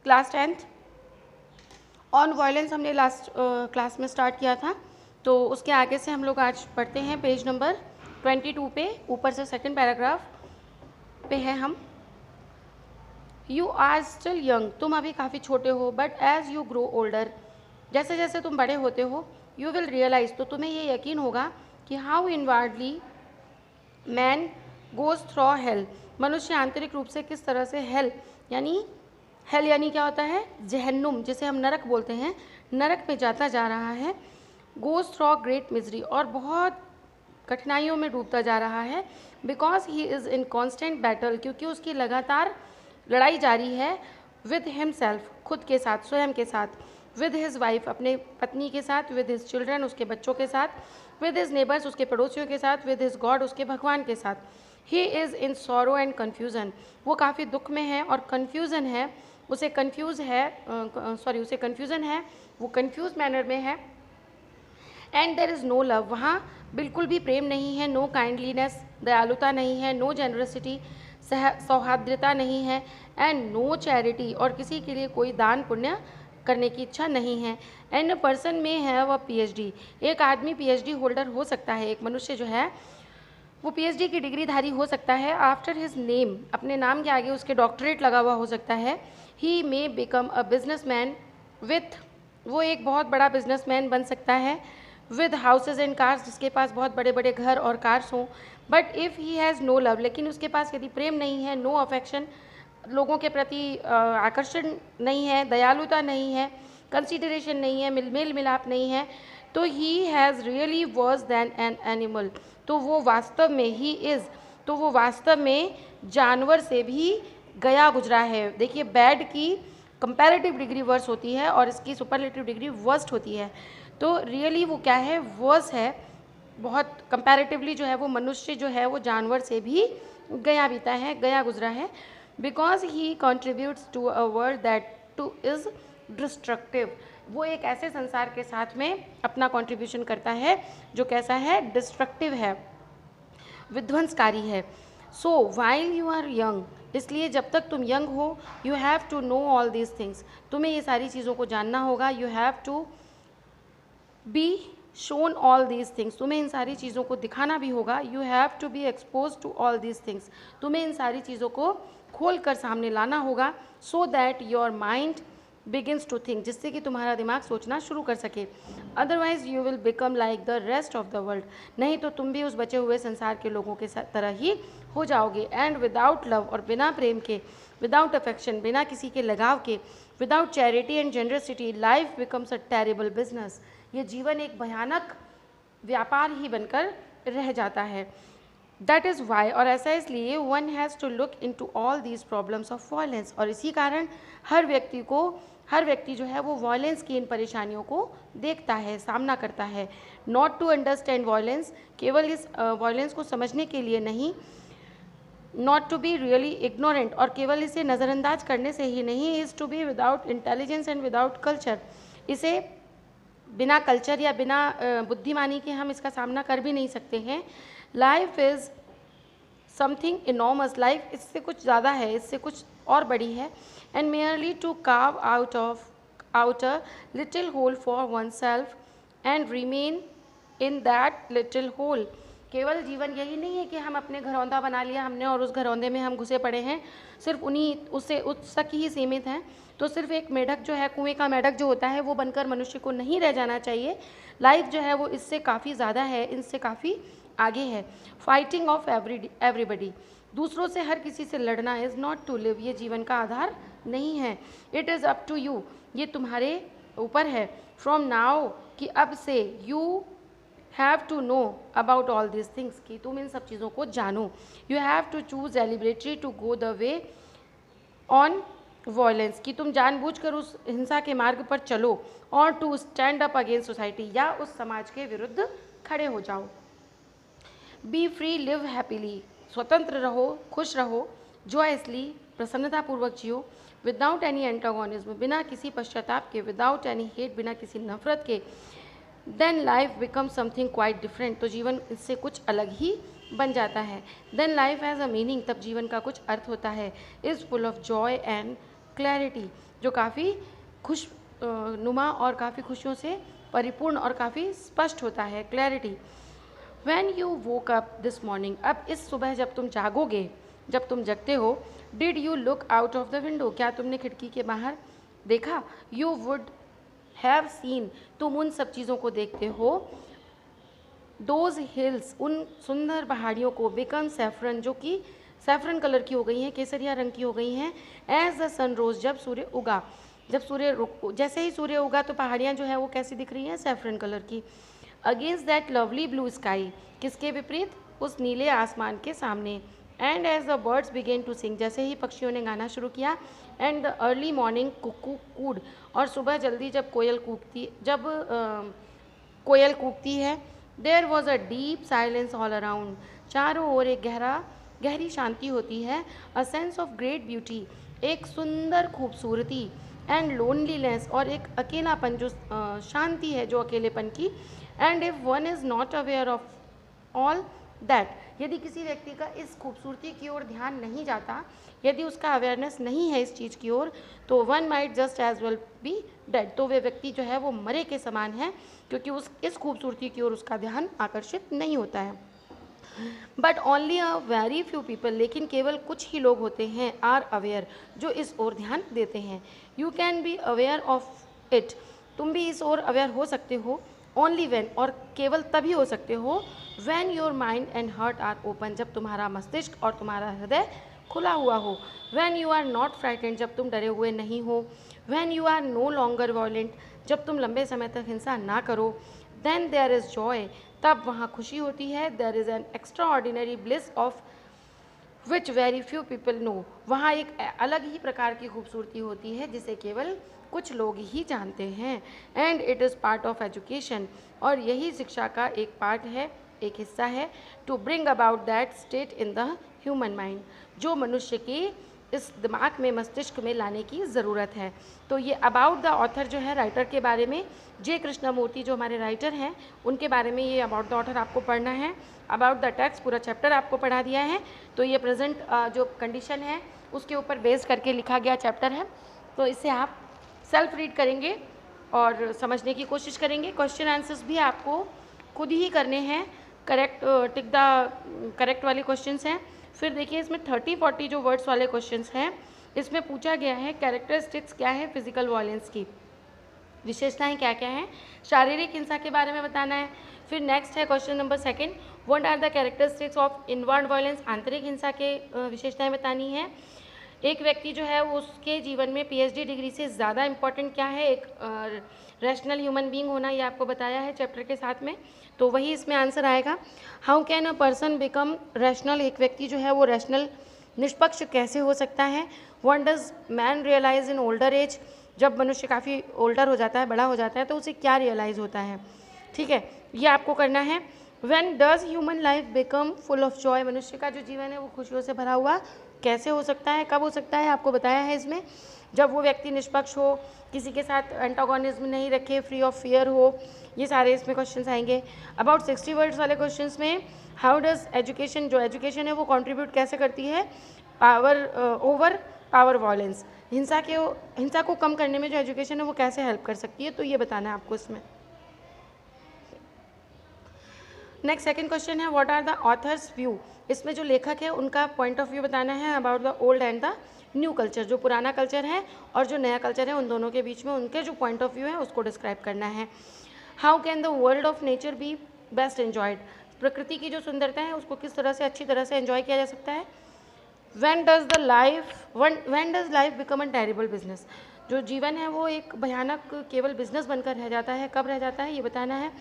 Class 10th on violence हमने last class में start किया था, तो उसके आगे से हम लोग आज पढ़ते हैं पेज नंबर 22 पे, ऊपर से सेकंड पैराग्राफ पे है हम। यू आर स्टिल यंग, तुम अभी काफ़ी छोटे हो, but as you grow older, जैसे जैसे तुम बड़े होते हो, यू विल रियलाइज, तो तुम्हें ये यकीन होगा कि how inwardly man goes through hell, मनुष्य आंतरिक रूप से किस तरह से हेल यानी क्या होता है, जहन्नुम, जिसे हम नरक बोलते हैं, नरक में जाता जा रहा है। गोज थ्रू ग्रेट मिजरी, और बहुत कठिनाइयों में डूबता जा रहा है। Because he is in constant battle, क्योंकि उसकी लगातार लड़ाई जारी है। विद हिमसेल्फ, खुद के साथ, स्वयं के साथ। विद हिज वाइफ, अपने पत्नी के साथ। विद हिज चिल्ड्रन, उसके बच्चों के साथ। विद हिज नेबर्स, उसके पड़ोसियों के साथ। विद हिज गॉड, उसके भगवान के साथ। He is in sorrow and confusion, वो काफ़ी दुख में है और कन्फ्यूज़न है, उसे कन्फ्यूज़न है, वो कन्फ्यूज मैनर में है। And there is no love, वहाँ बिल्कुल भी प्रेम नहीं है। नो काइंडलीनेस, दयालुता नहीं है। नो जेनरसिटी, सौहार्द्रता नहीं है। एंड नो चैरिटी, और किसी के लिए कोई दान पुण्य करने की इच्छा नहीं है। एंड अ पर्सन में है वह PhD, एक आदमी PhD होल्डर हो सकता है, एक मनुष्य जो है वो PhD की डिग्री धारी हो सकता है। आफ्टर हिज नेम, अपने नाम के आगे उसके डॉक्टरेट लगा हुआ हो सकता है। He may become a businessman with, वो एक बहुत बड़ा बिजनेसमैन बन सकता है। विद हाउसेज एंड कार्स, जिसके पास बहुत बड़े बड़े घर और कार्स हों। But if he has no love, लेकिन उसके पास यदि प्रेम नहीं है, नो अफेक्शन, लोगों के प्रति आकर्षण नहीं है, दयालुता नहीं है, कंसिडरेशन नहीं है, मेल मिलाप नहीं है, तो he has really verse then an animal, तो वो वास्तव में ही इज़, तो वो वास्तव में जानवर से भी गया गुजरा है। देखिए, बैड की कंपैरेटिव डिग्री वर्स होती है और इसकी सुपरलेटिव डिग्री वर्स्ट होती है। तो रियली वो क्या है, वर्स है, बहुत कंपैरेटिवली जो है वो मनुष्य जो है वो जानवर से भी गया बीता है, गया गुजरा है। Because he contributes to a world that too is destructive, वो एक ऐसे संसार के साथ में अपना कंट्रीब्यूशन करता है जो कैसा है, डिस्ट्रक्टिव है, विध्वंसकारी है। So while you are young, इसलिए जब तक तुम यंग हो, you have to know all these things, तुम्हें ये सारी चीज़ों को जानना होगा। You have to be shown all these things, तुम्हें इन सारी चीज़ों को दिखाना भी होगा। You have to be expose to all these things, तुम्हें इन सारी चीज़ों को खोल कर सामने लाना होगा। So that your mind begins to think, जिससे कि तुम्हारा दिमाग सोचना शुरू कर सके। Otherwise you will become like the rest of the world, नहीं तो तुम भी उस बचे हुए संसार के लोगों के तरह ही हो जाओगे। एंड विदाउट लव, और बिना प्रेम के, विदाउट अफेक्शन, बिना किसी के लगाव के, without charity and generosity, life becomes a terrible business, ये जीवन एक भयानक व्यापार ही बनकर रह जाता है। दैट इज़ वाई, और ऐसा इसलिए, one has to look into all these problems of violence, और इसी कारण हर व्यक्ति जो है वो वायलेंस की इन परेशानियों को देखता है, सामना करता है। नॉट टू अंडरस्टैंड वायलेंस, केवल इस वायलेंस को समझने के लिए नहीं। Not to be really ignorant, और केवल इसे नज़रअंदाज करने से ही नहीं। Is to be without intelligence and without culture, इसे बिना कल्चर या बिना बुद्धिमानी के हम इसका सामना कर भी नहीं सकते हैं। Life is something enormous, life इससे कुछ ज़्यादा है, इससे कुछ और बड़ी है। And merely to carve out a little hole for oneself and remain in that little hole, केवल जीवन यही नहीं है कि हम अपने घरौंदा बना लिया हमने और उस घरौंदे में हम घुसे पड़े हैं, सिर्फ उससे उस तक ही सीमित हैं। तो सिर्फ एक मेढक जो है, कुएं का मेढक जो होता है, वो बनकर मनुष्य को नहीं रह जाना चाहिए। लाइफ जो है वो इससे काफ़ी ज़्यादा है, इनसे काफ़ी आगे है। फाइटिंग ऑफ एवरीबडी, दूसरों से हर किसी से लड़ना, इज़ नॉट टू लिव, ये जीवन का आधार नहीं है। It is up to you, ये तुम्हारे ऊपर है। फ्रॉम नाउ, कि अब से, you have to know about all this things, कि तुम इन सब चीज़ों को जानो। You have to choose deliberately to go the way on violence, कि तुम जानबूझकर उस हिंसा के मार्ग पर चलो। और to stand up against society, या उस समाज के विरुद्ध खड़े हो जाओ। बी फ्री, लिव हैप्पीली, स्वतंत्र रहो, खुश रहो। जॉयसली, प्रसन्नतापूर्वक जियो। विदाउट एनी एंटागोनिज्म, बिना किसी पश्चाताप के। विदाउट एनी हेट, बिना किसी नफरत के। Then life become something quite different, तो जीवन इससे कुछ अलग ही बन जाता है। Then life has a meaning, तब जीवन का कुछ अर्थ होता है। Is full of joy and clarity, जो काफ़ी खुश नुमा और काफ़ी खुशियों से परिपूर्ण और काफ़ी स्पष्ट होता है, clarity. When you woke up this morning, अब इस सुबह जब तुम जागोगे, जब तुम जगते हो, did you look out of the window, क्या तुमने खिड़की के बाहर देखा? You would have seen, तुम उन सब चीज़ों को देखते हो, those hills, उन सुंदर पहाड़ियों को, become saffron, जो कि सैफरन कलर की हो गई हैं, केसरिया रंग की हो गई हैं, एज द सन रोज, जब सूर्य उगा, जैसे ही सूर्य उगा तो पहाड़ियाँ जो है वो कैसी दिख रही हैं, सैफरन कलर की। Against that lovely blue sky, किसके विपरीत, उस नीले आसमान के सामने। And as the birds begin to sing, जैसे ही पक्षियों ने गाना शुरू किया। And the early morning cuckoo cooed, और सुबह जल्दी जब कोयल कूकती है। There was a deep silence all around, चारों ओर एक गहरी शांति होती है। A sense of great beauty, एक सुंदर खूबसूरती। एंड लोनलीनेस, और एक अकेलापन, जो शांति है जो अकेलेपन की। And if one is not aware of all that, यदि किसी व्यक्ति का इस खूबसूरती की ओर ध्यान नहीं जाता, यदि उसका अवेयरनेस नहीं है इस चीज़ की ओर, तो one might just as well be dead, तो वे व्यक्ति जो है वो मरे के समान है, क्योंकि इस खूबसूरती की ओर उसका ध्यान आकर्षित नहीं होता है। But only a very few people, लेकिन केवल कुछ ही लोग होते हैं, आर अवेयर, जो इस ओर ध्यान देते हैं। You can be aware of it, तुम भी इस ओर अवेयर हो सकते हो। ओनली वेन, और केवल तभी हो सकते हो, when your mind and heart are open, जब तुम्हारा मस्तिष्क और तुम्हारा हृदय खुला हुआ हो। When you are not frightened, जब तुम डरे हुए नहीं हो। When you are no longer violent, जब तुम लंबे समय तक हिंसा ना करो। देन देयर इज़ जॉय, तब वहाँ खुशी होती है। There is an extraordinary bliss of which very few people know, वहाँ एक अलग ही प्रकार की खूबसूरती होती है जिसे केवल कुछ लोग ही जानते हैं। And it is part of education, और यही शिक्षा का एक पार्ट है, एक हिस्सा है। To bring about that state in the human mind, जो मनुष्य के इस दिमाग में, मस्तिष्क में लाने की ज़रूरत है। तो ये अबाउट द ऑथर जो है, राइटर के बारे में, जे कृष्णमूर्ति जो हमारे राइटर हैं, उनके बारे में ये अबाउट द ऑथर आपको पढ़ना है। अबाउट द टेक्स्ट पूरा चैप्टर आपको पढ़ा दिया है। तो ये प्रेजेंट जो कंडीशन है उसके ऊपर बेस करके लिखा गया चैप्टर है। तो इसे आप सेल्फ रीड करेंगे और समझने की कोशिश करेंगे। क्वेश्चन आंसर्स भी आपको खुद ही करने हैं, करेक्ट टिक द करेक्ट वाले क्वेश्चंस हैं। फिर देखिए इसमें 30-40 जो वर्ड्स वाले क्वेश्चंस हैं, इसमें पूछा गया है कैरेक्टरिस्टिक्स क्या है फिजिकल वायलेंस की, विशेषताएं क्या क्या हैं, शारीरिक हिंसा के बारे में बताना है। फिर नेक्स्ट है question number 2, what are the characteristics of inward violence, आंतरिक हिंसा के विशेषताएं बतानी है। एक व्यक्ति जो है उसके जीवन में पीएचडी डिग्री से ज़्यादा इम्पॉर्टेंट क्या है, एक रैशनल ह्यूमन बीइंग होना, ये आपको बताया है चैप्टर के साथ में, तो वही इसमें आंसर आएगा। How can a person become rational, एक व्यक्ति जो है वो रैशनल निष्पक्ष कैसे हो सकता है। What does man realise in older age, जब मनुष्य काफ़ी ओल्डर हो जाता है, बड़ा हो जाता है, तो उसे क्या रियलाइज़ होता है, ठीक है, ये आपको करना है। When does human life become full of Joy, मनुष्य का जो जीवन है वो खुशियों से भरा हुआ कैसे हो सकता है, कब हो सकता है, आपको बताया है इसमें, जब वो व्यक्ति निष्पक्ष हो, किसी के साथ एंटागोनिज्म नहीं रखे, फ्री ऑफ फियर हो, ये सारे इसमें क्वेश्चंस आएंगे। अबाउट 60 वर्ड्स वाले क्वेश्चंस में हाउ डज एजुकेशन, जो एजुकेशन है वो कंट्रीब्यूट कैसे करती है पावर ओवर पावर वायलेंस, हिंसा को कम करने में जो एजुकेशन है वो कैसे हेल्प कर सकती है, तो ये बताना है आपको इसमें। नेक्स्ट सेकंड क्वेश्चन है what are the author's view, इसमें जो लेखक है उनका पॉइंट ऑफ व्यू बताना है about the old and the new culture, जो पुराना कल्चर है और जो नया कल्चर है उन दोनों के बीच में उनके जो पॉइंट ऑफ व्यू है उसको डिस्क्राइब करना है। How can the world of nature B best enjoyed, प्रकृति की जो सुंदरता है उसको किस तरह से अच्छी तरह से एंजॉय किया जा सकता है। When does life become a terrible business, जो जीवन है वो एक भयानक केवल बिजनेस बनकर रह जाता है, कब रह जाता है ये बताना है।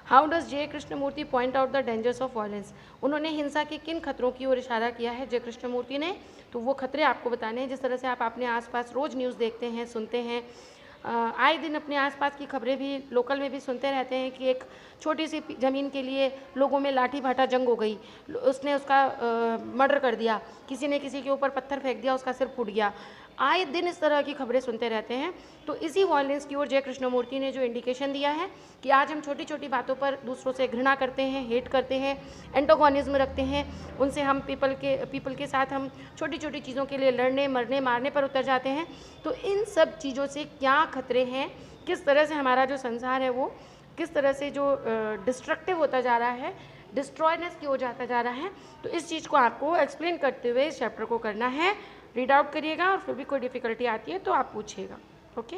How does J Krishnamurti point out the dangers of violence, उन्होंने हिंसा के किन खतरों की ओर इशारा किया है जय कृष्णमूर्ति ने, तो वो खतरे आपको बताने हैं। जिस तरह से आप अपने आसपास रोज़ न्यूज़ देखते हैं, सुनते हैं, आए दिन अपने आसपास की खबरें भी लोकल में भी सुनते रहते हैं कि एक छोटी सी ज़मीन के लिए लोगों में लाठी भाटा जंग हो गई, उसने उसका मर्डर कर दिया, किसी ने किसी के ऊपर पत्थर फेंक दिया, उसका सिर फूट गया। आए दिन इस तरह की खबरें सुनते रहते हैं। तो इसी वायलेंस की ओर जय कृष्णमूर्ति ने जो इंडिकेशन दिया है कि आज हम छोटी छोटी बातों पर दूसरों से घृणा करते हैं, हेट करते हैं, एंटोगोनिज्म रखते हैं, उनसे हम पीपल के साथ हम छोटी छोटी चीज़ों के लिए लड़ने मरने मारने पर उतर जाते हैं। तो इन सब चीज़ों से क्या खतरे हैं, किस तरह से हमारा जो संसार है वो किस तरह से जो डिस्ट्रक्टिव होता जा रहा है, डिस्ट्रॉयनेस की ओर जाता जा रहा है, तो इस चीज़ को आपको एक्सप्लेन करते हुए इस चैप्टर को करना है। रीड आउट करिएगा और फिर भी कोई डिफ़िकल्टी आती है तो आप पूछिएगा। ओके।